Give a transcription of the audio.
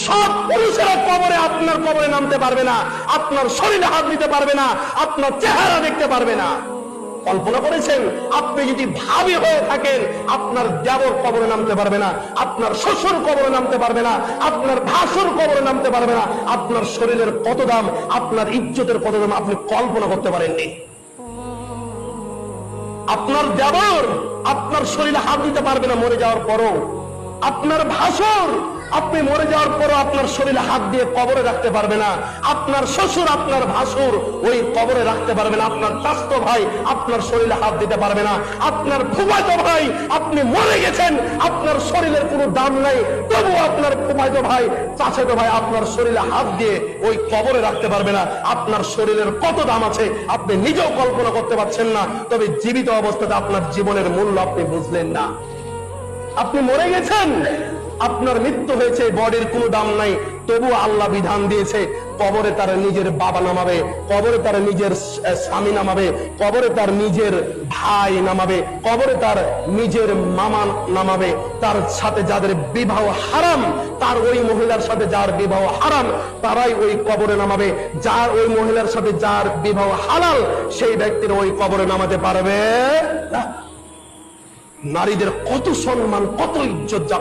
সব পুরুষেরা কবরে আপনার কবরে নামতে পারবে না, আপনার শরীরে হাত দিতে পারবে না, আপনার চেহারা দেখতে পারবে না। কল্পনা করেছেন, আপনি যদি ভাবি হয়ে থাকেন, আপনার দেবর কবরে নামতে পারবে না, আপনার শ্বশুর কবরে নামতে পারবে না, আপনার ভাসুর কবরে নামতে পারবে না। আপনার শরীরের কত দাম, আপনার ইজ্জতের কত দাম আপনি কল্পনা করতে পারেননি। আপনার দেবর আপনার শরীরে হাত দিতে পারবে না মরে যাওয়ার পরও। আপনার ভাসুর আপনি মরে যাওয়ার পরও আপনার শরীরে হাত দিয়ে কবরে রাখতে পারবে না। আপনার শ্বশুর আপনার ভাসুর ওই কবরে রাখতে পারবে না। আপনার চাচাতো ভাই আপনার শরীরে হাত দিতে পারবে না। আপনার ফুফাতো ভাই, আপনি মরে গেছেন, আপনার শরীরের কোনো দাম নাই, তবু আপনার ফুফাতো ভাই চাচাতো ভাই আপনার শরীরে হাত দিয়ে ওই কবরে রাখতে পারবে না। আপনার শরীরের কত দাম আছে আপনি নিজেও কল্পনা করতে পারছেন না। তবে জীবিত অবস্থাতে আপনার জীবনের মূল্য আপনি বুঝলেন না। আপনি মরে গেছেন, আপনার মৃত্যু হয়েছে, বডির কোনো দাম নাই, তবু আল্লাহ বিধান দিয়েছে কবরে তার নিজের বাবা নামাবে, কবরে তার নিজের স্বামী নামাবে, কবরে তার নিজের ভাই নামাবে, কবরে তার নিজের মামা নামাবে। তার সাথে যাদের বিবাহ হারাম, তার ওই মহিলার সাথে যার বিবাহ হারাম তারাই ওই কবরে নামাবে। যার ওই মহিলার সাথে যার বিবাহ হালাল সেই ব্যক্তির ওই কবরে নামাতে পারবে না। নারীদের কত সম্মান, কত ইজ্জত, যা